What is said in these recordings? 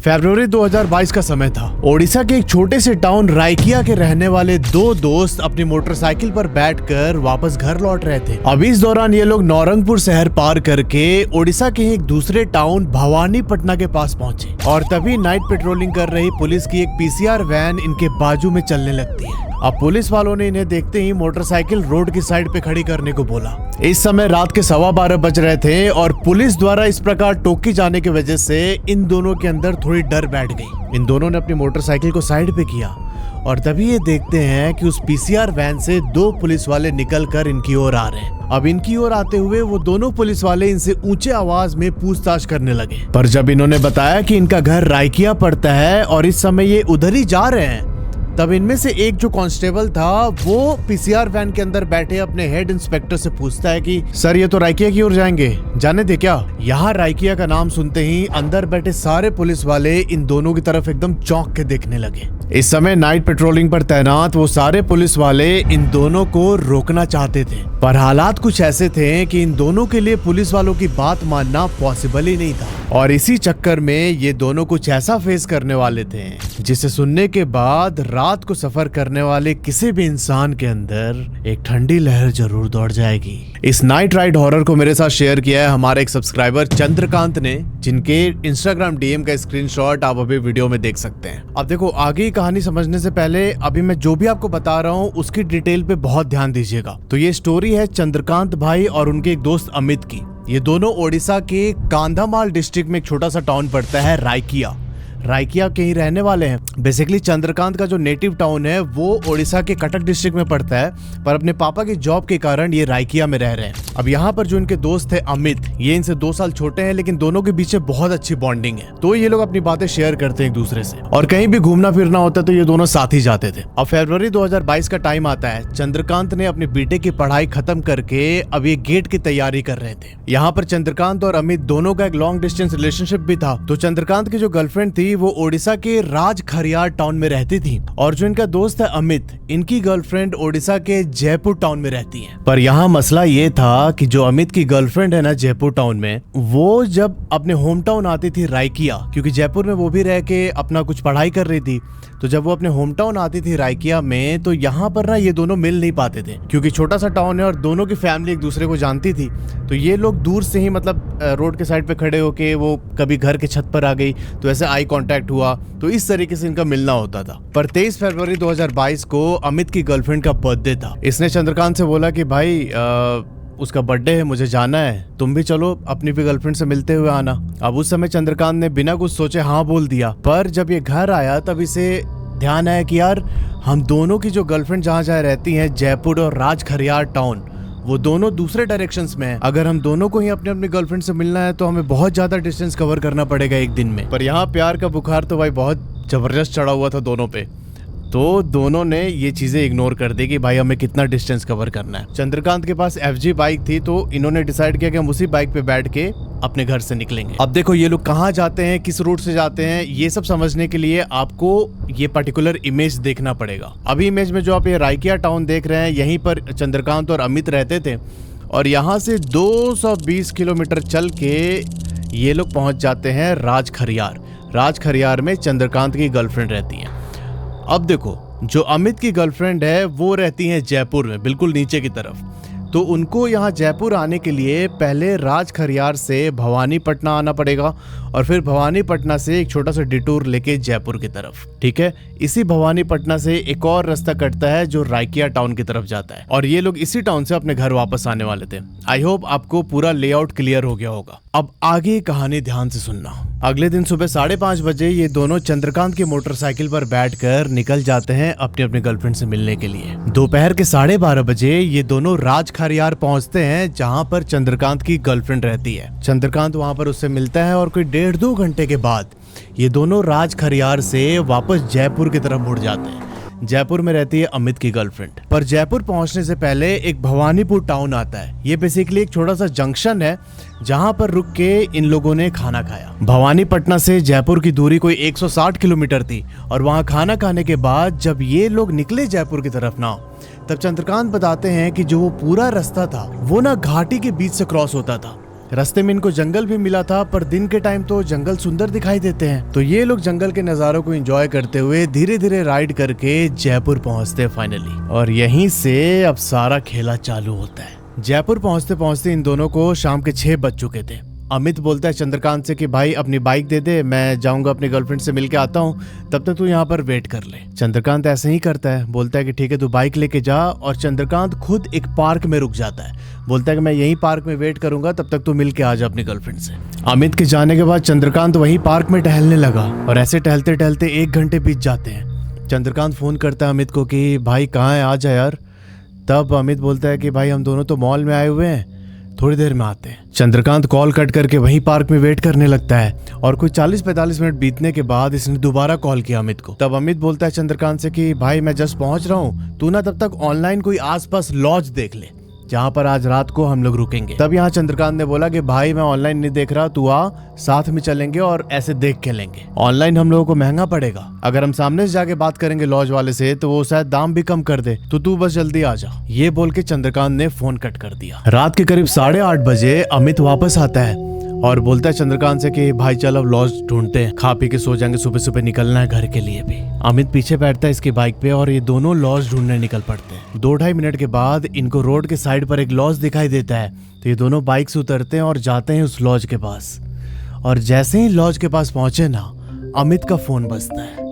फरवरी 2022 का समय था। ओडिशा के एक छोटे से टाउन रायकिया के रहने वाले दो दोस्त अपनी मोटरसाइकिल पर बैठकर वापस घर लौट रहे थे। अब इस दौरान ये लोग नौरंगपुर शहर पार करके ओडिशा के एक दूसरे टाउन भवानीपटना के पास पहुंचे और तभी नाइट पेट्रोलिंग कर रही पुलिस की एक पीसीआर वैन इनके बाजू में चलने लगती है। अब पुलिस वालों ने इन्हें देखते ही मोटरसाइकिल रोड की साइड पे खड़ी करने को बोला। इस समय रात के 12:15 बज रहे थे और पुलिस द्वारा इस प्रकार टोकी जाने की वजह से इन दोनों के अंदर थोड़ी डर बैठ गई। इन दोनों ने अपनी मोटरसाइकिल को साइड पे किया और तभी ये देखते हैं कि उस पीसीआर वैन से दो पुलिस वाले निकलकर इनकी ओर आ रहे हैं। अब इनकी ओर आते हुए वो दोनों पुलिस वाले इनसे ऊंचे आवाज में पूछताछ करने लगे, पर जब इन्होंने बताया कि इनका घर रायकिया पड़ता है और इस समय ये उधर ही जा रहे हैं, तब इनमें से एक जो कांस्टेबल था वो पीसीआर वैन के अंदर बैठे अपने हेड इंस्पेक्टर से पूछता है कि सर ये तो रायकिया की ओर जाएंगे, जाने दे क्या। यहाँ रायकिया का नाम सुनते ही अंदर बैठे सारे पुलिस वाले इन दोनों की तरफ एकदम चौंक के देखने लगे। इस समय नाइट पेट्रोलिंग पर तैनात वो सारे पुलिस वाले इन दोनों को रोकना चाहते थे, पर हालात कुछ ऐसे थे कि इन दोनों के लिए पुलिस वालों की बात मानना पॉसिबल ही नहीं था और इसी चक्कर में ये दोनों कुछ ऐसा फेस करने वाले थे जिसे सुनने के बाद रात को सफर करने वाले किसी भी इंसान के अंदर एक ठंडी लहर जरूर दौड़ जाएगी। इस नाइट राइड हॉरर को मेरे साथ शेयर किया है हमारे एक सब्सक्राइबर चंद्रकांत ने, जिनके इंस्टाग्राम डीएम का स्क्रीनशॉट आप अभी वीडियो में देख सकते हैं। अब देखो, आगे कहानी समझने से पहले अभी मैं जो भी आपको बता रहा हूँ उसकी डिटेल पे बहुत ध्यान दीजिएगा। तो ये स्टोरी है चंद्रकांत भाई और उनके एक दोस्त अमित की। ये दोनों ओडिशा के कांधामाल डिस्ट्रिक्ट में एक छोटा सा टाउन पड़ता है रायकिया के ही रहने वाले हैं। बेसिकली चंद्रकांत का जो नेटिव टाउन है वो ओडिशा के कटक डिस्ट्रिक्ट में पड़ता है, पर अपने पापा की जॉब के कारण ये रायकिया में रह रहे हैं। अब यहाँ पर जो इनके दोस्त है अमित, ये इनसे 2 साल छोटे हैं, लेकिन दोनों के बीच बहुत अच्छी बॉन्डिंग है, तो ये लोग अपनी बातें शेयर करते हैं एक दूसरे से और कहीं भी घूमना फिरना होता है तो ये दोनों साथ ही जाते थे। अब फरवरी 2022 का टाइम आता है। चंद्रकांत ने अपनी बीटेक की पढ़ाई खत्म करके अब ये गेट की तैयारी कर रहे थे। यहाँ पर चंद्रकांत और अमित दोनों का एक लॉन्ग डिस्टेंस रिलेशनशिप भी था। तो चंद्रकांत की जो गर्लफ्रेंड थी वो ओडिशा के राजखरियार टाउन में रहती थी और जो इनका दोस्त है अमित, इनकी गर्लफ्रेंड ओडिशा के जयपुर टाउन में रहती है। पर यहाँ मसला ये था कि जो अमित की गर्लफ्रेंड है ना जयपुर टाउन में, वो जब अपने होम टाउन आती थी रायकिया, क्योंकि जयपुर में वो भी रह के अपना कुछ पढ़ाई कर रही थी, तो जब वो अपने होम टाउन आती थी रायकिया में तो यहाँ पर ना ये दोनों मिल नहीं पाते थे, क्योंकि छोटा सा टाउन है और दोनों की फैमिली एक दूसरे को जानती थी। तो ये लोग दूर से ही मतलब रोड के साइड पे खड़े होके, वो कभी घर के छत पर आ गई तो ऐसे आई कांटेक्ट हुआ, तो इस तरीके से इनका मिलना होता था। पर 23 फरवरी 2022 को अमित की गर्लफ्रेंड का बर्थडे था। इसने चंद्रकांत से बोला कि भाई उसका बर्थडे है, मुझे जाना है, तुम भी चलो, अपनी भी गर्लफ्रेंड से मिलते हुए आना। अब उस समय चंद्रकांत ने बिना कुछ सोचे हाँ बोल दिया, पर जब ये घर आया तब इसे ध्यान आया कि यार हम दोनों की जो गर्लफ्रेंड जहाँ जहाँ रहती हैं जयपुर और राजखरियार टाउन, वो दोनों दूसरे डायरेक्शंस में है। अगर हम दोनों को ही अपने अपनी गर्लफ्रेंड से मिलना है तो हमें बहुत ज्यादा डिस्टेंस कवर करना पड़ेगा एक दिन में। पर यहाँ प्यार का बुखार तो भाई बहुत जबरदस्त चढ़ा हुआ था दोनों पे, तो दोनों ने ये चीजें इग्नोर कर दी कि भाई हमें कितना डिस्टेंस कवर करना है। चंद्रकांत के पास FG बाइक थी, तो इन्होंने डिसाइड किया कि हम उसी बाइक पे बैठ के अपने घर से निकलेंगे। अब देखो ये लोग कहाँ जाते हैं, किस रूट से जाते हैं, ये सब समझने के लिए आपको ये पर्टिकुलर इमेज देखना पड़ेगा। अभी इमेज में जो आप ये रायकिया टाउन देख रहे हैं, यहीं पर चंद्रकांत और अमित रहते थे और यहाँ से 220 किलोमीटर चल के ये लोग पहुंच जाते हैं राजखरियार में चंद्रकांत की गर्लफ्रेंड रहती है। अब देखो, जो अमित की गर्लफ्रेंड है वो रहती है जयपुर में, बिल्कुल नीचे की तरफ। तो उनको यहाँ जयपुर आने के लिए पहले राजखरियार से भवानीपटना आना पड़ेगा और फिर भवानीपटना से एक छोटा सा डिटूर लेके जयपुर की तरफ। ठीक है, इसी भवानीपटना से एक और रास्ता कटता है जो रायकिया टाउन की तरफ जाता है और ये लोग इसी टाउन से अपने घर वापस आने वाले थे। आई होप आपको पूरा लेआउट क्लियर हो गया होगा। अब आगे कहानी ध्यान से सुनना। अगले दिन सुबह 5:30 बजे ये दोनों चंद्रकांत की मोटरसाइकिल पर बैठकर निकल जाते हैं अपनी अपनी गर्लफ्रेंड से मिलने के लिए। दोपहर के 12:30 बजे ये दोनों राजखरियार पहुंचते हैं जहां पर चंद्रकांत की गर्लफ्रेंड रहती है। चंद्रकांत वहां पर उससे मिलता है और कोई 1.5-2 घंटे के बाद ये दोनों राजखरियार से वापस जयपुर की तरफ मुड़ जाते हैं। जयपुर में रहती है अमित की गर्लफ्रेंड। पर जयपुर पहुंचने से पहले एक भवानीपुर टाउन आता है। ये बेसिकली एक छोटा सा जंक्शन है जहां पर रुक के इन लोगों ने खाना खाया। भवानीपटना से जयपुर की दूरी कोई 160 किलोमीटर थी और वहां खाना खाने के बाद जब ये लोग निकले जयपुर की तरफ ना, तब चंद्रकांत बताते हैं कि जो वो पूरा रास्ता था वो ना घाटी के बीच से क्रॉस होता था। रास्ते में इनको जंगल भी मिला था, पर दिन के टाइम तो जंगल सुंदर दिखाई देते हैं। तो ये लोग जंगल के नज़ारों को एंजॉय करते हुए धीरे धीरे राइड करके जयपुर पहुंचते हैं फाइनली। और यहीं से अब सारा खेला चालू होता है। जयपुर पहुंचते पहुंचते इन दोनों को शाम के 6 बज चुके थे। अमित बोलता है चंद्रकांत से कि भाई अपनी बाइक दे दे, मैं जाऊंगा अपनी गर्लफ्रेंड से मिलके आता हूँ, तब तक तू यहाँ पर वेट कर ले। चंद्रकांत ऐसे ही करता है, बोलता है कि ठीक है तू बाइक लेके जा। और चंद्रकांत खुद एक पार्क में रुक जाता है, बोलता है कि मैं यही पार्क में वेट करूंगा, तब तक तू मिलके आ जा अपनी गर्लफ्रेंड से। अमित के जाने के बाद चंद्रकांत वही पार्क में टहलने लगा और ऐसे टहलते टहलते 1 घंटे बीत जाते हैं। चंद्रकांत फोन करता है अमित को कि भाई कहाँ है, आ जा यार। तब अमित बोलता है कि भाई हम दोनों तो मॉल में आए हुए हैं, थोड़ी देर में आते हैं। चंद्रकांत कॉल कट करके वहीं पार्क में वेट करने लगता है और कोई 40-45 मिनट बीतने के बाद इसने दोबारा कॉल किया अमित को। तब अमित बोलता है चंद्रकांत से कि भाई मैं जस्ट पहुंच रहा हूँ, तू ना तब तक ऑनलाइन कोई आसपास लॉज देख ले जहाँ पर आज रात को हम लोग रुकेंगे। तब यहाँ चंद्रकांत ने बोला कि भाई मैं ऑनलाइन नहीं देख रहा, तू आ, साथ में चलेंगे और ऐसे देख के लेंगे। ऑनलाइन हम लोगों को महंगा पड़ेगा, अगर हम सामने से जाके बात करेंगे लॉज वाले से तो वो शायद दाम भी कम कर दे, तो तू बस जल्दी आ जा। ये बोल के चंद्रकांत ने फोन कट कर दिया। रात के करीब 8:30 बजे अमित वापस आता है और बोलता है चंद्रकांत से कि भाई चल अब लॉज ढूंढते हैं, खा पी के सो जाएंगे, सुबह सुबह निकलना है घर के लिए भी। अमित पीछे बैठता है इसकी बाइक पे और ये दोनों लॉज ढूंढने निकल पड़ते हैं। 2-2.5 मिनट के बाद इनको रोड के साइड पर एक लॉज दिखाई देता है, तो ये दोनों बाइक से उतरते हैं और जाते हैं उस लॉज के पास। और जैसे ही लॉज के पास पहुंचे ना, अमित का फोन बजता है।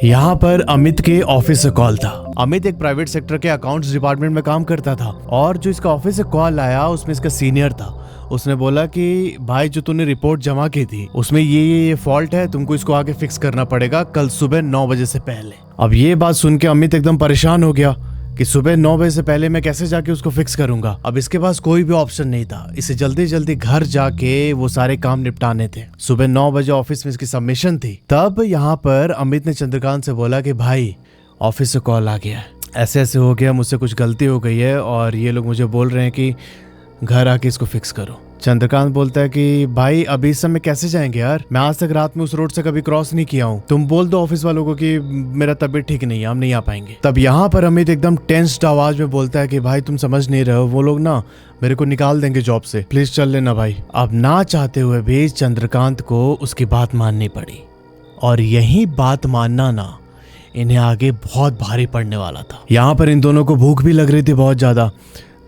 यहाँ पर अमित के ऑफिस से कॉल था। अमित एक प्राइवेट सेक्टर के अकाउंट्स डिपार्टमेंट में काम करता था और जो इसका ऑफिस से कॉल आया उसमें इसका सीनियर था। उसने बोला कि भाई जो तूने रिपोर्ट जमा की थी उसमें ये फॉल्ट है, तुमको इसको आगे फिक्स करना पड़ेगा कल सुबह 9 बजे से पहले। अब ये बात सुन के अमित एकदम परेशान हो गया कि सुबह 9 बजे से पहले मैं कैसे जाके उसको फिक्स करूंगा। अब इसके पास कोई भी ऑप्शन नहीं था, इसे जल्दी जल्दी घर जाके वो सारे काम निपटाने थे। सुबह 9 बजे ऑफिस में इसकी सबमिशन थी। तब यहाँ पर अमित ने चंद्रकांत से बोला कि भाई ऑफिस से कॉल आ गया है, ऐसे ऐसे हो गया, मुझसे कुछ गलती हो गई है और ये लोग मुझे बोल रहे हैं कि घर आके इसको फिक्स करो। चंद्रकांत बोलता है कि भाई अभी इस समय कैसे जाएंगे यार, मैं आज तक रात में उस रोड से कभी क्रॉस नहीं किया हूँ, तुम बोल दो ऑफिस वालों को कि मेरा तबीयत ठीक नहीं है, हम नहीं आ पाएंगे। तब यहाँ पर अमित एकदम टेंस्ड आवाज में बोलता है कि भाई तुम समझ नहीं रहे हो, वो लोग ना मेरे को निकाल देंगे जॉब से, प्लीज चल लेना भाई। अब ना चाहते हुए भी चंद्रकांत को उसकी बात माननी पड़ी और यही बात मानना ना इन्हें आगे बहुत भारी पड़ने वाला था। यहाँ पर इन दोनों को भूख भी लग रही थी बहुत ज्यादा।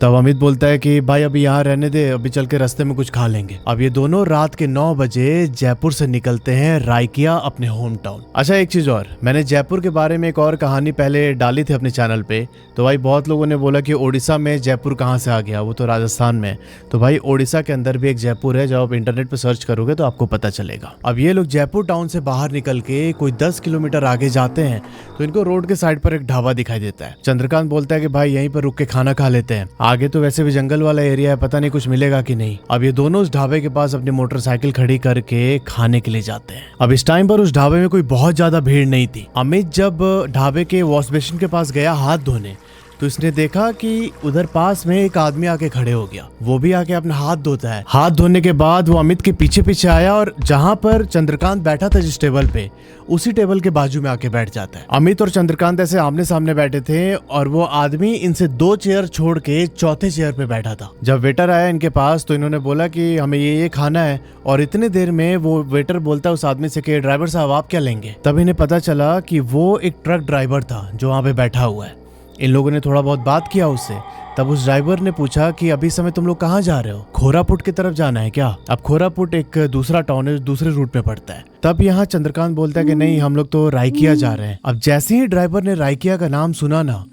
तब अमित बोलता है कि भाई अभी यहाँ रहने दे, अभी चल के रास्ते में कुछ खा लेंगे। अब ये दोनों रात के 9 बजे जयपुर से निकलते हैं रायकिया अपने होम टाउन। अच्छा एक चीज और, मैंने जयपुर के बारे में एक और कहानी पहले डाली थी अपने चैनल पे, तो भाई बहुत लोगों ने बोला कि ओडिशा में जयपुर कहाँ से आ गया, वो तो राजस्थान में। तो भाई ओडिशा के अंदर भी एक जयपुर है, जब आप इंटरनेट पे सर्च करोगे तो आपको पता चलेगा। अब ये लोग जयपुर टाउन से बाहर निकल के कोई 10 किलोमीटर आगे जाते हैं तो इनको रोड के साइड पर एक ढाबा दिखाई देता है। चंद्रकांत बोलता है कि भाई यहीं पर रुक के खाना खा लेते हैं, आगे तो वैसे भी जंगल वाला एरिया है, पता नहीं कुछ मिलेगा कि नहीं। अब ये दोनों उस ढाबे के पास अपनी मोटरसाइकिल खड़ी करके खाने के लिए जाते हैं। अब इस टाइम पर उस ढाबे में कोई बहुत ज्यादा भीड़ नहीं थी। अमित जब ढाबे के वॉश बेसिन के पास गया हाथ धोने, तो इसने देखा कि उधर पास में एक आदमी आके खड़े हो गया, वो भी आके अपना हाथ धोता है। हाथ धोने के बाद वो अमित के पीछे पीछे आया और जहां पर चंद्रकांत बैठा था जिस टेबल पे, उसी टेबल के बाजू में आके बैठ जाता है। अमित और चंद्रकांत ऐसे आमने सामने बैठे थे और वो आदमी इनसे 2 चेयर छोड़ के चौथे चेयर पे बैठा था। जब वेटर आया इनके पास तो इन्होंने बोला कि हमें ये खाना है, और इतने देर में वो वेटर बोलता है उस आदमी से कि ड्राइवर साहब आप क्या लेंगे। तब इन्हें पता चला कि वो एक ट्रक ड्राइवर था जो वहाँ पे बैठा हुआ है। इन लोगों ने थोड़ा बहुत बात किया उससे। तब उस ड्राइवर ने पूछा कि अभी समय तुम लोग कहाँ जा रहे हो, खोरापुट की तरफ जाना है क्या। अब खोरापुट एक दूसरा टाउन है, दूसरे रूट में पड़ता है। तब यहाँ चंद्रकांत बोलता है कि नहीं हम लोग तो रायकिया जा रहे हैं। अब जैसे ही ड्राइवर ने रायकिया का नाम सुना ना,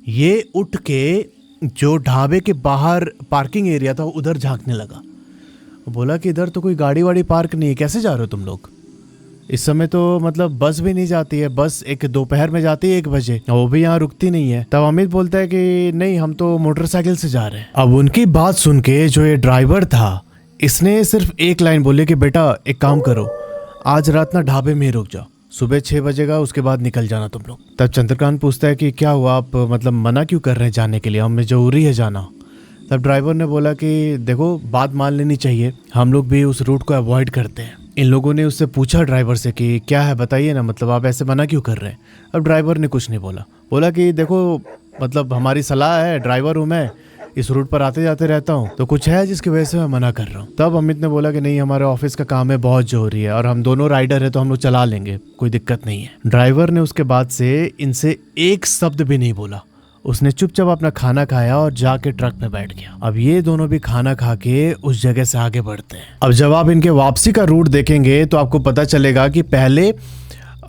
ये उठ के जो ढाबे के बाहर पार्किंग एरिया था उधर झांकने लगा। बोला कि इधर तो कोई गाड़ी वाड़ी पार्क नहीं है, कैसे जा रहे हो तुम लोग। इस समय तो मतलब बस भी नहीं जाती है, बस एक दोपहर में जाती है 1 बजे, वो भी यहाँ रुकती नहीं है। तब अमित बोलता है कि नहीं हम तो मोटरसाइकिल से जा रहे हैं। अब उनकी बात सुन के जो ये ड्राइवर था, इसने सिर्फ एक लाइन बोली कि बेटा एक काम करो, आज रात ना ढाबे में ही रुक जाओ, सुबह 6 बजेगा उसके बाद निकल जाना तुम लोग। तब चंद्रकांत पूछता है कि क्या हुआ, आप मतलब मना क्यों कर रहे हैं जाने के लिए, हमें जरूरी है जाना। तब ड्राइवर ने बोला कि देखो बात मान लेनी चाहिए, हम लोग भी उस रूट को अवॉइड करते हैं। इन लोगों ने उससे पूछा ड्राइवर से कि क्या है बताइए ना, मतलब आप ऐसे मना क्यों कर रहे हैं। अब ड्राइवर ने कुछ नहीं बोला, बोला कि देखो मतलब हमारी सलाह है, ड्राइवर हूँ मैं, इस रूट पर आते जाते रहता हूँ, तो कुछ है जिसकी वजह से मैं मना कर रहा हूँ। तब अमित ने बोला कि नहीं, हमारे ऑफिस का काम है, बहुत जरूरी है और हम दोनों राइडर है तो हम लोग चला लेंगे, कोई दिक्कत नहीं है। ड्राइवर ने उसके बाद से इनसे एक शब्द भी नहीं बोला। उसने चुपचाप अपना खाना खाया और जाके ट्रक में बैठ गया। अब ये दोनों भी खाना खा के उस जगह से आगे बढ़ते हैं। अब जब आप इनके वापसी का रूट देखेंगे तो आपको पता चलेगा कि पहले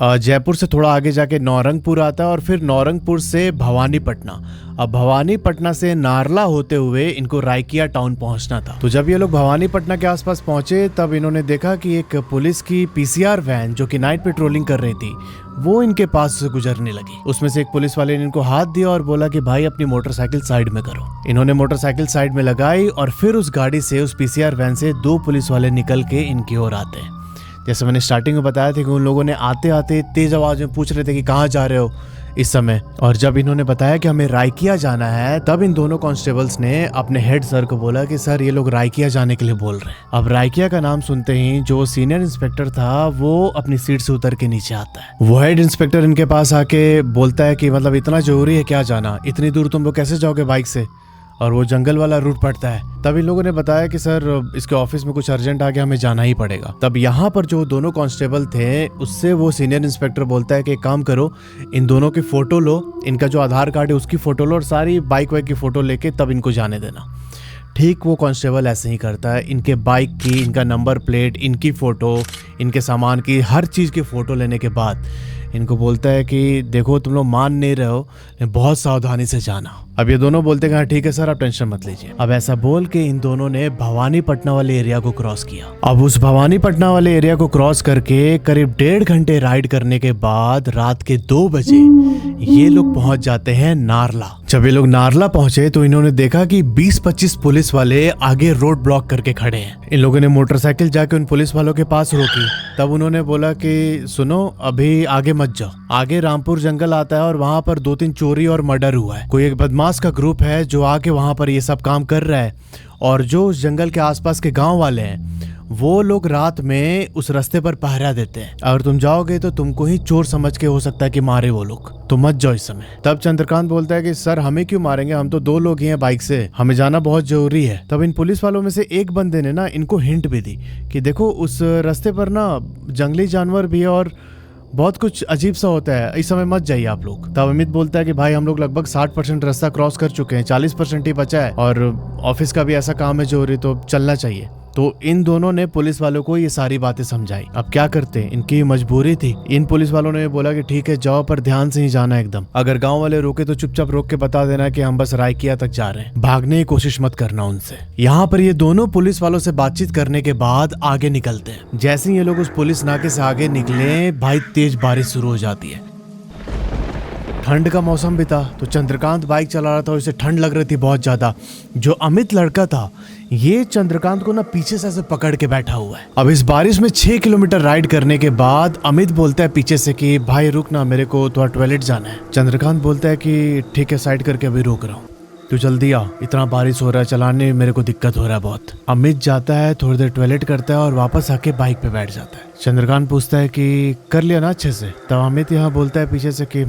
जयपुर से थोड़ा आगे जाके नौरंगपुर आता है और फिर नौरंगपुर से भवानीपटना। अब भवानीपटना से नारला होते हुए इनको रायकिया टाउन पहुंचना था। तो जब ये लोग भवानीपटना के आसपास पहुंचे तब इन्होंने देखा कि एक पुलिस की पीसीआर वैन जो कि नाइट पेट्रोलिंग कर रही थी वो इनके पास से गुजरने लगी। उसमें से एक पुलिस वाले ने इनको हाथ दिया और बोला कि भाई अपनी मोटरसाइकिल साइड में करो। इन्होंने मोटरसाइकिल साइड में लगाई और फिर उस गाड़ी से, उस पीसीआर वैन से 2 पुलिस वाले निकल के इनकी ओर आते हैं। जैसे मैंने स्टार्टिंग में बताया था कि उन लोगों ने आते आते तेज आवाज में पूछ रहे थे कि कहाँ जा रहे हो इस समय, और जब इन्होंने बताया कि हमें रायकिया जाना है तब इन दोनों कांस्टेबल्स ने अपने हेड सर को बोला कि सर ये लोग रायकिया जाने के लिए बोल रहे हैं। अब रायकिया का नाम सुनते ही जो सीनियर इंस्पेक्टर था वो अपनी सीट से उतर के नीचे आता है। वो हेड इंस्पेक्टर इनके पास आके बोलता है कि मतलब इतना जरूरी है क्या जाना, इतनी दूर तुम लोग कैसे जाओगे बाइक से, और वो जंगल वाला रूट पड़ता है। तब इन लोगों ने बताया कि सर इसके ऑफिस में कुछ अर्जेंट आ गया, हमें जाना ही पड़ेगा। तब यहाँ पर जो दोनों कांस्टेबल थे उससे वो सीनियर इंस्पेक्टर बोलता है कि एक काम करो, इन दोनों की फोटो लो, इनका जो आधार कार्ड है उसकी फोटो लो और सारी बाइक वाइक की फोटो लेके तब इनको जाने देना। ठीक वो कांस्टेबल ऐसे ही करता है। इनके बाइक की, इनका नंबर प्लेट, इनकी फोटो, इनके सामान की, हर चीज़ की फोटो लेने के बाद इनको बोलता है कि देखो तुम लोग मान नहीं रहे हो, बहुत सावधानी से जाना। अब ये दोनों बोलते हैं हाँ ठीक है सर, आप टेंशन मत लीजिए। अब ऐसा बोल के इन दोनों ने भवानीपटना वाले एरिया को क्रॉस किया। अब उस भवानीपटना वाले एरिया को क्रॉस करके करीब 1.5 घंटे राइड करने के बाद रात के 2 बजे ये लोग पहुंच जाते हैं नारला। जब ये लोग नारला पहुंचे तो इन्होंने देखा कि 20-25 पुलिस वाले आगे रोड ब्लॉक करके खड़े हैं। इन लोगों ने मोटरसाइकिल जाके उन पुलिस वालों के पास रोकी। तब उन्होंने बोला कि सुनो, अभी आगे मत जाओ, आगे रामपुर जंगल आता है और वहां पर 2-3 चोरी और मर्डर हुआ है। कोई एक बदमाश का ग्रुप है जो आके वहां पर ये सब काम कर रहा है, और जो उस जंगल के आसपास के गांव वाले हैं वो लोग रात में उस रास्ते पर पहरा देते हैं। अगर तुम जाओगे तो तुमको ही चोर समझ के हो सकता है कि मारे वो लोग, तो मत जाओ इस समय। तब चंद्रकांत बोलता है कि सर हमें क्यों मारेंगे, हम तो 2 लोग ही हैं बाइक से, हमें जाना बहुत जरूरी है। तब इन पुलिस वालों में से एक बंदे ने ना इनको हिंट भी दी कि देखो उस रास्ते पर ना जंगली जानवर भी है और बहुत कुछ अजीब सा होता है, इस समय मत जाइए आप लोग। तब अमित बोलता है कि भाई हम लोग लगभग 60% रास्ता क्रॉस कर चुके हैं, 40% ही बचा है और ऑफिस का भी ऐसा काम है जरूरी, तो चलना चाहिए। तो इन दोनों ने पुलिस वालों को ये सारी बातें समझाई। अब क्या करते, इनकी मजबूरी थी। इन पुलिस वालों ने बोला कि ठीक है जाओ, पर ध्यान से ही जाना एकदम। अगर गांव वाले रोके तो चुपचाप रोक के बता देना कि हम बस रायकिया तक जा रहे हैं, भागने की कोशिश मत करना उनसे। यहाँ पर ये दोनों पुलिस वालों से बातचीत करने के बाद आगे निकलते हैं। जैसे ही ये लोग उस पुलिस नाके से आगे निकले, भाई तेज बारिश शुरू हो जाती है। ठंड का मौसम भी था तो चंद्रकांत बाइक चला रहा था, उसे ठंड लग रही थी बहुत ज्यादा। जो अमित लड़का था ये चंद्रकांत को ना पीछे से ऐसे पकड़ के बैठा हुआ है। अब इस बारिश में 6 किलोमीटर राइड करने के बाद अमित बोलता है पीछे से कि भाई रुक ना, मेरे को थोड़ा टॉयलेट जाना है। चंद्रकांत बोलता है कि ठीक है साइड करके अभी रोक रहा हूँ, तू जल्दी आ, इतना बारिश हो रहा है, चलाने में मेरे को दिक्कत हो रहा है बहुत। अमित जाता है, थोड़ी देर टॉयलेट करता है और वापस आके बाइक पे बैठ जाता है। चंद्रकांत पूछता है कि कर लिया ना अच्छे से। तब अमित यहाँ बोलता है पीछे से कि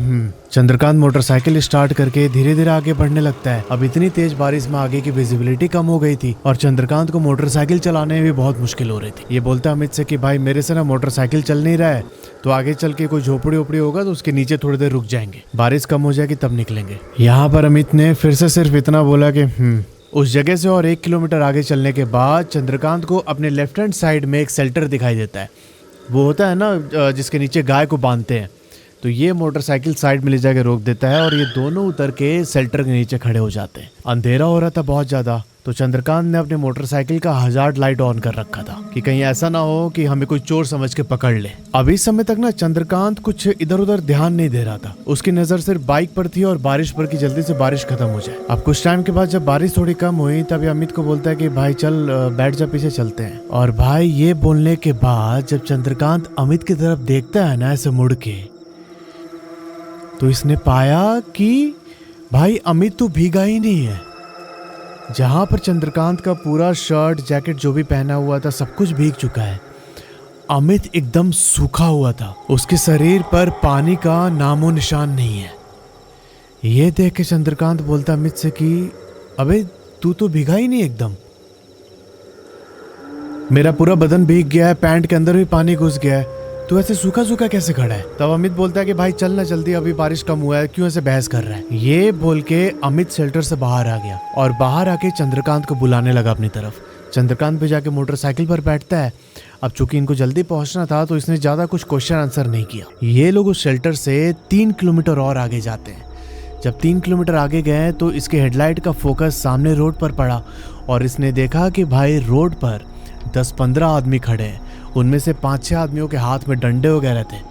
चंद्रकांत मोटरसाइकिल स्टार्ट करके धीरे धीरे आगे बढ़ने लगता है। अब इतनी तेज बारिश में आगे की विजिबिलिटी कम हो गई थी और चंद्रकांत को मोटरसाइकिल चलाने में भी बहुत मुश्किल हो रही थी। ये बोलता है अमित से कि भाई मेरे से ना मोटरसाइकिल चल नहीं रहा है, तो आगे चल के कोई झोपड़ी ओपड़ी होगा तो उसके नीचे थोड़ी देर रुक जाएंगे, बारिश कम हो जाएगी तब निकलेंगे। यहाँ पर अमित ने फिर से सिर्फ इतना बोला कि उस जगह से और 1 किलोमीटर आगे चलने के बाद चंद्रकांत को अपने लेफ्ट हैंड साइड में एक शेल्टर दिखाई देता है। वो होता है ना जिसके नीचे गाय को बांधते हैं। तो ये मोटरसाइकिल साइड में ले जाके रोक देता है और ये दोनों उतर के शेल्टर के नीचे खड़े हो जाते हैं। अंधेरा हो रहा था बहुत ज्यादा, तो चंद्रकांत ने अपने मोटरसाइकिल का हजार्ड लाइट ऑन कर रखा था कि कहीं ऐसा ना हो कि हमें कोई चोर समझ के पकड़ ले। अब इस समय तक ना चंद्रकांत कुछ इधर उधर ध्यान नहीं दे रहा था, उसकी नजर सिर्फ बाइक पर थी और बारिश पर कि जल्दी से बारिश खत्म हो जाए। अब कुछ टाइम के बाद जब बारिश थोड़ी कम हुई तब अमित को बोलता है कि भाई चल बैठ जा, पीछे चलते हैं। और भाई ये बोलने के बाद जब चंद्रकांत अमित की तरफ देखता है ना ऐसे मुड़ के, तो इसने पाया कि भाई अमित तो भीगा ही नहीं है। जहां पर चंद्रकांत का पूरा शर्ट जैकेट जो भी पहना हुआ था सब कुछ भीग चुका है, अमित एकदम सूखा हुआ था। उसके शरीर पर पानी का नामो निशान नहीं है। ये देख के चंद्रकांत बोलता अमित से कि अबे तू तो भीगा ही नहीं एकदम। मेरा पूरा बदन भीग गया है, पैंट के अंदर भी पानी घुस गया है, तू ऐसे सूखा सूखा कैसे खड़ा है? तब अमित बोलता है कि भाई चल ना जल्दी, अभी बारिश कम हुआ है, क्यों ऐसे बहस कर रहा है? ये बोल के अमित शेल्टर से बाहर आ गया और बाहर आके चंद्रकांत को बुलाने लगा अपनी तरफ। चंद्रकांत पे जाके मोटरसाइकिल पर बैठता है। अब चूंकि इनको जल्दी पहुंचना था तो इसने ज्यादा कुछ क्वेश्चन आंसर नहीं किया। ये लोग उस शेल्टर से 3 किलोमीटर और आगे जाते हैं। जब 3 किलोमीटर आगे गए तो इसके हेडलाइट का फोकस सामने रोड पर पड़ा और इसने देखा कि भाई रोड पर 10-15 आदमी खड़े हैं। उनमें से 5-6 आदमियों के हाथ में डंडे वगैरह थे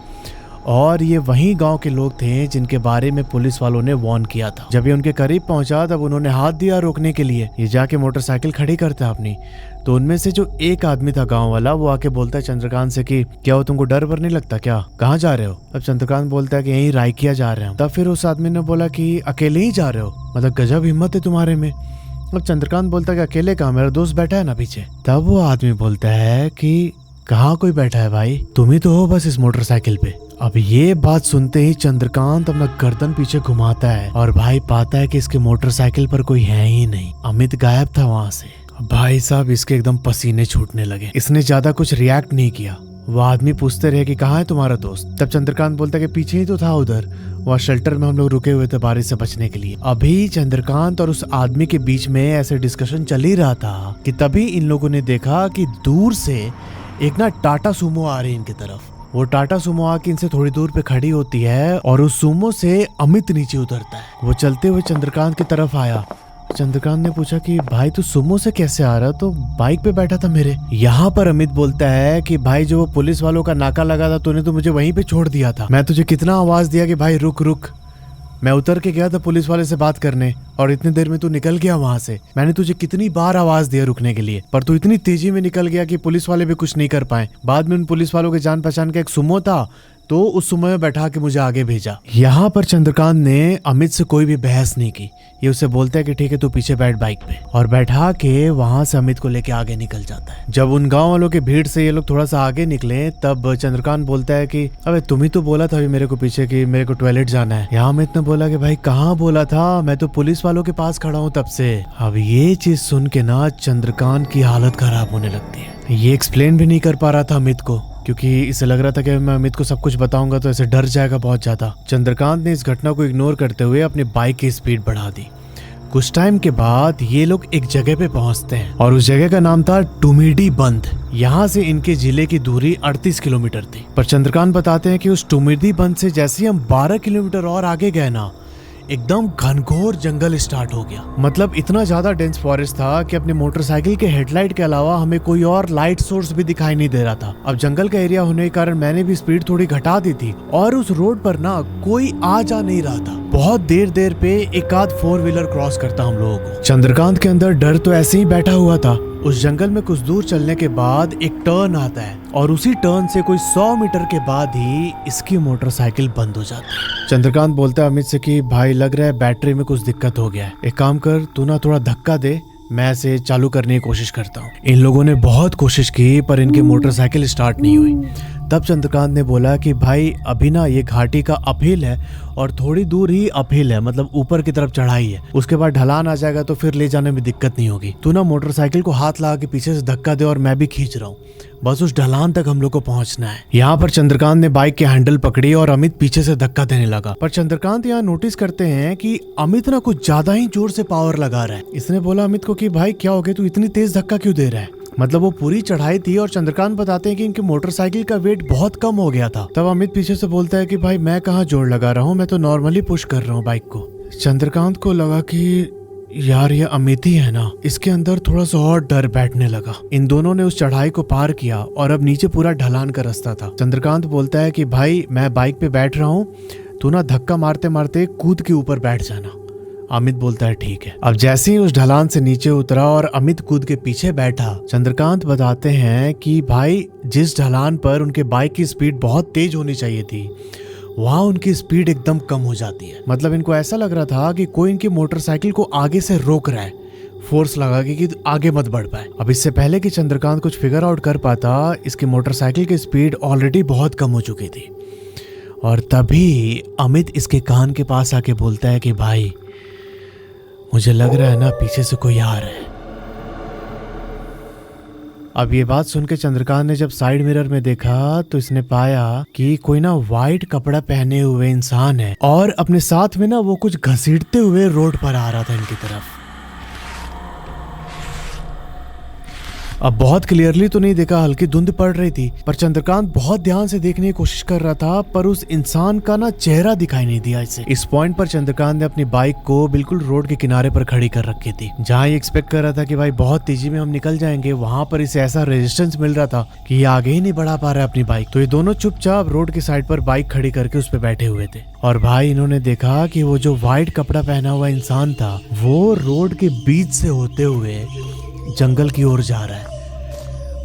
और ये वही गांव के लोग थे जिनके बारे में पुलिस वालों ने वार्न किया था। जब ये उनके करीब पहुंचा तब उन्होंने हाथ दिया रोकने के लिए। ये जाके मोटरसाइकिल खड़ी करता अपनी, तो उनमें से जो एक आदमी था गांव वाला, वो आके बोलता है चंद्रकांत से कि क्या हो, तुमको डर पर नहीं लगता क्या? कहाँ जा रहे हो? अब चंद्रकांत बोलता है कि यहीं रायकिया जा रहे हो। तब फिर उस आदमी ने बोला कि अकेले ही जा रहे हो? मतलब गजब हिम्मत है तुम्हारे में। अब चंद्रकांत बोलता है कि अकेले कहाँ, मेरा दोस्त बैठा है ना पीछे। तब वो आदमी बोलता है कि कहाँ कोई बैठा है भाई, तुम ही तो हो बस इस मोटरसाइकिल पे। अब ये बात सुनते ही चंद्रकांत अपना गर्दन पीछे घुमाता है और भाई पाता है कि इसके मोटरसाइकिल पर कोई है ही नहीं। अमित गायब था वहां से। भाई साहब इसके एकदम पसीने छूटने लगे। इसने ज्यादा कुछ रिएक्ट नहीं किया। वो आदमी पूछते रहे कि कहाँ है तुम्हारा दोस्त? तब चंद्रकांत बोलता है कि पीछे ही तो था उधर, वहाँ शेल्टर में हम लोग रुके हुए थे बारिश से बचने के लिए। अभी चंद्रकांत और उस आदमी के बीच में ऐसे डिस्कशन चल ही रहा था कि तभी इन लोगों ने देखा कि दूर से एक ना टाटा सुमो आ रही है इनकी तरफ। वो टाटा सुमो आके इनसे थोड़ी दूर पे खड़ी होती है और उस सुमो से अमित नीचे उतरता है। वो चलते हुए चंद्रकांत की तरफ आया। चंद्रकांत ने पूछा कि भाई तू सुमो से कैसे आ रहा? तो बाइक पे बैठा था मेरे। यहाँ पर अमित बोलता है कि भाई जो वो पुलिस वालों का नाका लगा था, तूने तो मुझे वहीं पे छोड़ दिया था। मैं तुझे कितना आवाज दिया कि भाई रुक रुक। मैं उतर के गया था पुलिस वाले से बात करने और इतनी देर में तू निकल गया वहां से। मैंने तुझे कितनी बार आवाज दिया रुकने के लिए, पर तू इतनी तेजी में निकल गया कि पुलिस वाले भी कुछ नहीं कर पाए। बाद में उन पुलिस वालों के जान पहचान का एक सुमो था, तो उस सुमो में बैठा के मुझे आगे भेजा। यहाँ पर चंद्रकांत ने अमित से कोई भी बहस नहीं की। ये उसे बोलता है कि ठीक है तू पीछे बैठ बाइक पे, और बैठा के वहां से अमित को लेके आगे निकल जाता है। जब उन गांव वालों की भीड़ से ये लोग थोड़ा सा आगे निकले तब चंद्रकांत बोलता है कि अबे तुम ही तो बोला था अभी मेरे को पीछे कि मेरे को टॉयलेट जाना है। यहाँ अमित ने बोला कि भाई कहाँ बोला था, मैं तो पुलिस वालों के पास खड़ा हूँ तब से। अब ये चीज सुन के ना चंद्रकांत की हालत खराब होने लगती है। ये एक्सप्लेन भी नहीं कर पा रहा था अमित को, क्योंकि इसे लग रहा था कि मैं अमित को सब कुछ बताऊंगा तो ऐसे डर जाएगा बहुत ज्यादा। चंद्रकांत ने इस घटना को इग्नोर करते हुए अपनी बाइक की स्पीड बढ़ा दी। कुछ टाइम के बाद ये लोग एक जगह पे पहुंचते हैं और उस जगह का नाम था टुमिडी बंद। यहाँ से इनके जिले की दूरी 38 किलोमीटर थी। पर चंद्रकांत बताते हैं कि उस टुमिडी बंद से जैसे ही हम 12 किलोमीटर और आगे गए ना, एकदम घनघोर जंगल स्टार्ट हो गया। मतलब इतना ज्यादा डेंस फॉरेस्ट था कि अपने मोटरसाइकिल के हेडलाइट के अलावा हमें कोई और लाइट सोर्स भी दिखाई नहीं दे रहा था। अब जंगल का एरिया होने के कारण मैंने भी स्पीड थोड़ी घटा दी थी और उस रोड पर ना कोई आ जा नहीं रहा था। बहुत देर पे एक आध 4 व्हीलर क्रॉस करता हम लोगों को। चंद्रकांत के अंदर डर तो ऐसे ही बैठा हुआ था। उस जंगल में कुछ दूर चलने के बाद एक टर्न आता है और उसी टर्न से कोई 100 मीटर के बाद ही इसकी मोटरसाइकिल बंद हो जाती है। चंद्रकांत बोलता है अमित से कि भाई लग रहा है बैटरी में कुछ दिक्कत हो गया है, एक काम कर तू ना थोड़ा धक्का दे, मैं इसे चालू करने की कोशिश करता हूँ। इन लोगों ने बहुत कोशिश की पर इनकी मोटरसाइकिल स्टार्ट नहीं हुई। तब चंद्रकांत ने बोला कि भाई अभी ना ये घाटी का अपहिल है और थोड़ी दूर ही अपहिल है, मतलब ऊपर की तरफ चढ़ाई है, उसके बाद ढलान आ जाएगा तो फिर ले जाने में दिक्कत नहीं होगी। तू ना मोटरसाइकिल को हाथ लगा के पीछे से धक्का दे और मैं भी खींच रहा हूँ, बस उस ढलान तक हम लोग को पहुंचना है। यहाँ पर चंद्रकांत ने बाइक के हैंडल पकड़ी और अमित पीछे से धक्का देने लगा। पर चंद्रकांत यहाँ नोटिस करते हैं कि अमित ना कुछ ज्यादा ही जोर से पावर लगा रहा है। इसने बोला अमित को कि भाई क्या हो गया, तू इतनी तेज धक्का क्यों दे रहा है? मतलब वो पूरी चढ़ाई थी और चंद्रकांत बताते हैं कि इनके मोटरसाइकिल का वेट बहुत कम हो गया था। तब अमित पीछे से बोलता है कि भाई मैं कहाँ जोर लगा रहा हूँ, मैं तो नॉर्मली पुश कर रहा हूँ बाइक को। चंद्रकांत को लगा कि यार ये अमित ही है ना। इसके अंदर थोड़ा सा और डर बैठने लगा। इन दोनों ने उस चढ़ाई को पार किया और अब नीचे पूरा ढलान का रास्ता था। चंद्रकांत बोलता है कि भाई मैं बाइक पे बैठ रहा हूँ, तू ना धक्का मारते मारते कूद के ऊपर बैठ जाना। अमित बोलता है ठीक है। अब जैसे ही उस ढलान से नीचे उतरा और अमित कूद के पीछे बैठा, चंद्रकांत बताते हैं कि भाई जिस ढलान पर उनके बाइक की स्पीड बहुत तेज होनी चाहिए थी, वहां उनकी स्पीड एकदम कम हो जाती है। मतलब इनको ऐसा लग रहा था कि कोई इनकी मोटरसाइकिल को आगे से रोक रहा है, फोर्स लगा के कि आगे मत बढ़ पाए। अब इससे पहले कि चंद्रकांत कुछ फिगर आउट कर पाता, इसकी मोटरसाइकिल की स्पीड ऑलरेडी बहुत कम हो चुकी थी। और तभी अमित इसके कान के पास आके बोलता है कि भाई मुझे लग रहा है ना पीछे से कोई आ रहा है। अब ये बात सुन के चंद्रकांत ने जब साइड मिरर में देखा तो इसने पाया कि कोई ना वाइट कपड़ा पहने हुए इंसान है और अपने साथ में ना वो कुछ घसीटते हुए रोड पर आ रहा था इनकी तरफ। अब बहुत क्लियरली तो नहीं देखा, हल्की धुंध पड़ रही थी, पर चंद्रकांत बहुत ध्यान से देखने की कोशिश कर रहा था, पर उस इंसान का ना चेहरा दिखाई नहीं दिया इसे। इस पॉइंट पर चंद्रकांत ने अपनी बाइक को बिल्कुल रोड के किनारे पर खड़ी कर रखी थी। जहाँ ये एक्सपेक्ट कर रहा था कि भाई बहुत तेजी में हम निकल जाएंगे, वहां पर इसे ऐसा रेजिस्टेंस मिल रहा था कि ये आगे ही नहीं बढ़ा पा रहा है अपनी बाइक। तो ये दोनों चुपचाप रोड की साइड पर बाइक खड़ी करके उस पर बैठे हुए थे। और भाई इन्होंने देखा कि वो जो व्हाइट कपड़ा पहना हुआ इंसान था वो रोड के बीच से होते हुए जंगल की ओर जा रहा है।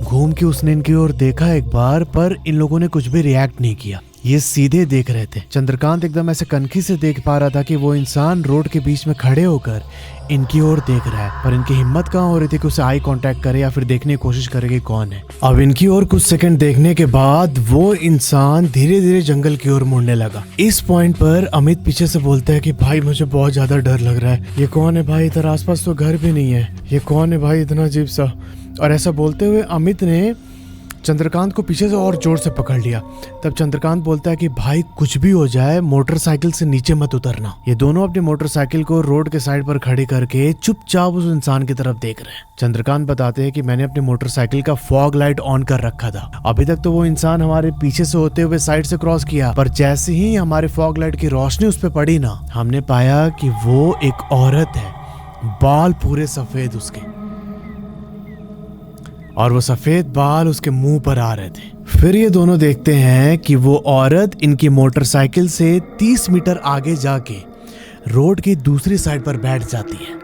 घूम के उसने इनकी ओर देखा एक बार, पर इन लोगों ने कुछ भी रिएक्ट नहीं किया, ये सीधे देख रहे थे। चंद्रकांत एकदम ऐसे कनखी से देख पा रहा था कि वो इंसान रोड के बीच में खड़े होकर इनकी ओर देख रहा है, पर इनकी हिम्मत कहाँ हो रही थी कि उसे आई कांटेक्ट करे या फिर देखने की कोशिश करे कि कौन है। अब इनकी ओर कुछ सेकंड देखने के बाद वो इंसान धीरे धीरे जंगल की ओर मुड़ने लगा। इस पॉइंट पर अमित पीछे से बोलता है कि भाई मुझे बहुत ज्यादा डर लग रहा है, ये कौन है भाई, इधर आसपास तो घर भी नहीं है, ये कौन है भाई इतना अजीब सा। और ऐसा बोलते हुए अमित ने चंद्रकांत को पीछे से और जोर से पकड़ लिया। तब चंद्रकांत बोलता है कि भाई कुछ भी हो जाए मोटरसाइकिल से नीचे मत उतरना। ये दोनों अपनी मोटरसाइकिल को रोड के साइड पर खड़ी करके चुपचाप उस इंसान की तरफ देख रहे हैं। चंद्रकांत बताते हैं कि मैंने अपनी मोटरसाइकिल का फॉग लाइट ऑन कर रखा था। अभी तक तो वो इंसान हमारे पीछे से होते हुए साइड से क्रॉस किया, पर जैसे ही हमारे फॉग लाइट की रोशनी उस पर पड़ी ना, हमने पाया कि वो एक औरत है, बाल पूरे सफेद उसके, और वो सफेद बाल उसके मुंह पर आ रहे थे। फिर ये दोनों देखते हैं कि वो औरत इनकी मोटरसाइकिल से 30 मीटर आगे जाके रोड की दूसरी साइड पर बैठ जाती है,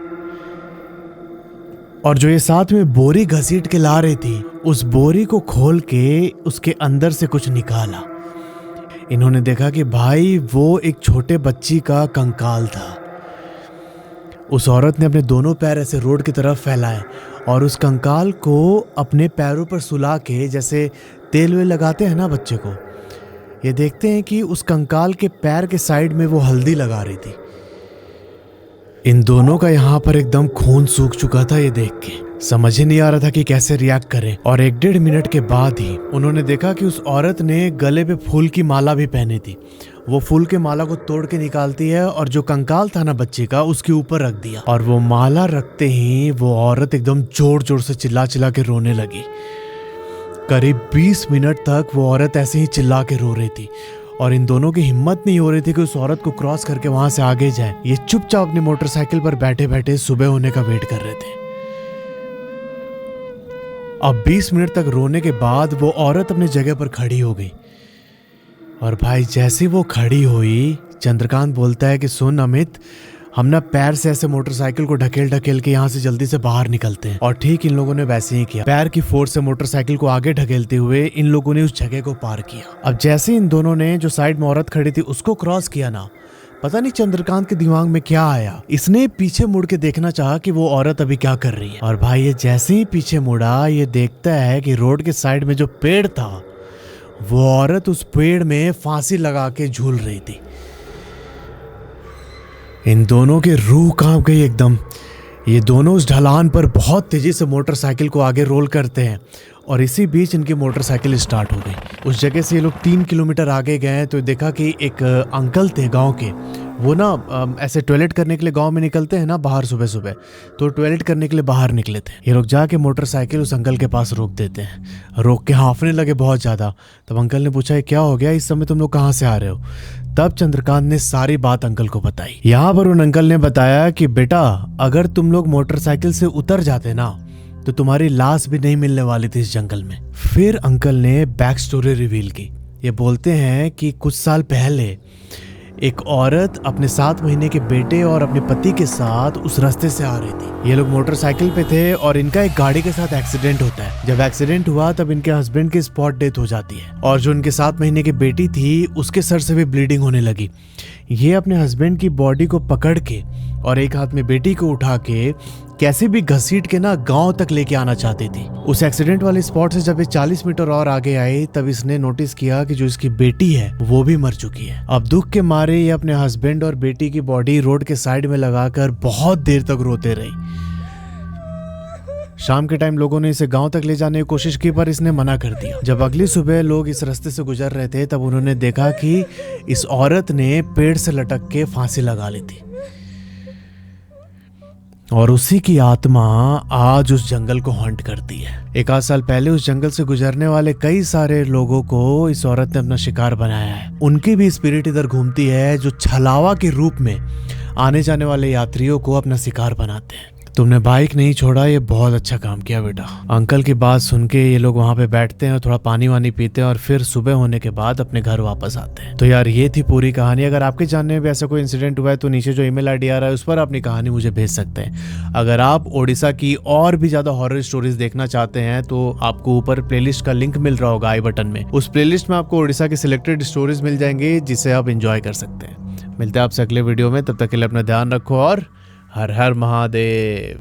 और जो ये साथ में बोरी घसीट के ला रही थी उस बोरी को खोल के उसके अंदर से कुछ निकाला। इन्होंने देखा कि भाई वो एक छोटे बच्ची का कंकाल था। उस औरत ने अपने दोनों पैर ऐसे रोड की तरफ फैलाए और उस कंकाल को अपने पैरों पर सुला के, जैसे तेल वेल लगाते हैं ना बच्चे को, ये देखते हैं कि उस कंकाल के पैर के साइड में वो हल्दी लगा रही थी। इन दोनों का यहाँ पर एकदम खून सूख चुका था। ये देख के समझ ही नहीं आ रहा था कि कैसे रिएक्ट करें। और 1-1.5 मिनट के बाद ही उन्होंने देखा कि उस औरत ने गले पे फूल की माला भी पहनी थी। वो फूल के माला को तोड़ के निकालती है और जो कंकाल था ना बच्चे का उसके ऊपर रख दिया, और वो माला रखते ही वो औरत एकदम जोर जोर से चिल्ला चिल्ला के रोने लगी। करीब 20 मिनट तक वो औरत ऐसे ही चिल्ला के रो रही थी, और इन दोनों की हिम्मत नहीं हो रही थी कि उस औरत को क्रॉस करके वहां से आगे जाए। ये चुपचाप अपनी मोटरसाइकिल पर बैठे बैठे सुबह होने का वेट कर रहे थे। अब 20 मिनट तक रोने के बाद वो औरत अपनी जगह पर खड़ी हो गई, और भाई जैसे वो खड़ी हुई, चंद्रकांत बोलता है कि सुन अमित, हम ना पैर से ऐसे मोटरसाइकिल को ढकेल ढकेल के यहाँ से जल्दी से बाहर निकलते हैं। और ठीक इन लोगों ने वैसे ही किया। पैर की फोर्स से मोटरसाइकिल को आगे ढकेलते हुए इन लोगों ने उस जगह को पार किया। अब जैसे इन दोनों ने जो साइड में औरत खड़ी थी उसको क्रॉस किया ना, पता नहीं चंद्रकांत के दिमाग में क्या आया, इसने पीछे मुड़ के देखना चाहा कि वो औरत अभी क्या कर रही है। और भाई ये जैसे ही पीछे मुड़ा, ये देखता है कि रोड के साइड में जो पेड़ था वो औरत उस पेड़ में फांसी लगा के झूल रही थी। इन दोनों की रूह कांप गई एकदम। ये दोनों उस ढलान पर बहुत तेजी से मोटरसाइकिल को आगे रोल करते हैं, और इसी बीच इनकी मोटरसाइकिल स्टार्ट हो गई। उस जगह से ये लोग 3 किलोमीटर आगे गए तो देखा कि एक अंकल थे गांव के, वो ना ऐसे टॉयलेट करने के लिए गांव में निकलते हैं ना बाहर सुबह सुबह, तो टॉयलेट करने के लिए बाहर निकले थे। ये लोग जाके मोटरसाइकिल उस अंकल के पास रोक देते हैं, रोक के हाँफने लगे बहुत ज़्यादा। तब अंकल ने पूछा क्या हो गया, इस समय तुम लोग कहाँ से आ रहे हो? तब चंद्रकांत ने सारी बात अंकल को बताई। यहाँ पर उन अंकल ने बताया कि बेटा अगर तुम लोग मोटरसाइकिल से उतर जाते ना तो तुम्हारी लाश भी नहीं मिलने वाली थी इस जंगल में। फिर अंकल ने बैक स्टोरी रिवील की। ये बोलते हैं कि कुछ साल पहले एक औरत अपने 7 महीने के बेटे और अपने पति के साथ उस रास्ते से आ रही थी। ये लोग मोटरसाइकिल पे थे और इनका एक गाड़ी के साथ एक्सीडेंट होता है। जब एक्सीडेंट हुआ तब इनके हस्बैंड की स्पॉट डेथ हो जाती है, और जो इनके 7 महीने की बेटी थी उसके सर से भी ब्लीडिंग होने लगी। ये अपने हस्बैंड की बॉडी को पकड़ के और एक हाथ में बेटी को उठा के कैसे भी घसीट के ना गांव तक लेके आना चाहती थी। उस एक्सीडेंट वाले स्पॉट से जब ये 40 मीटर और आगे आई तब इसने नोटिस किया कि जो इसकी बेटी है वो भी मर चुकी है। अब दुख के मारे ये अपने हस्बैंड और बेटी की बॉडी रोड के साइड में लगाकर बहुत देर तक रोते रही। शाम के टाइम लोगों ने इसे गांव तक ले जाने की कोशिश की पर इसने मना कर दिया। जब अगली सुबह लोग इस रास्ते से गुजर रहे थे तब उन्होंने देखा कि इस औरत ने पेड़ से लटक के फांसी लगा ली थी और उसी की आत्मा आज उस जंगल को हॉन्ट करती है। 1 साल पहले उस जंगल से गुजरने वाले कई सारे लोगों को इस औरत ने अपना शिकार बनाया है। उनकी भी स्पिरिट इधर घूमती है जो छलावा के रूप में आने जाने वाले यात्रियों को अपना शिकार बनाते हैं। तुमने बाइक नहीं छोड़ा, ये बहुत अच्छा काम किया बेटा। अंकल की बात सुन के ये लोग वहां पे बैठते हैं और थोड़ा पानी वानी पीते हैं और फिर सुबह होने के बाद अपने घर वापस आते हैं। तो यार ये थी पूरी कहानी। अगर आपके जानने में भी ऐसा कोई इंसिडेंट हुआ है तो नीचे जो ईमेल आईडी आ रहा है उस पर अपनी कहानी मुझे भेज सकते हैं। अगर आप ओडिशा की और भी ज्यादा हॉरर स्टोरीज देखना चाहते हैं तो आपको ऊपर प्लेलिस्ट का लिंक मिल रहा होगा आई बटन में। उस प्लेलिस्ट में आपको ओडिशा की सिलेक्टेड स्टोरीज मिल जाएंगे जिसे आप एंजॉय कर सकते हैं। मिलते हैं आपसे अगले वीडियो में, तब तक के लिए अपना ध्यान रखो और हर हर महादेव।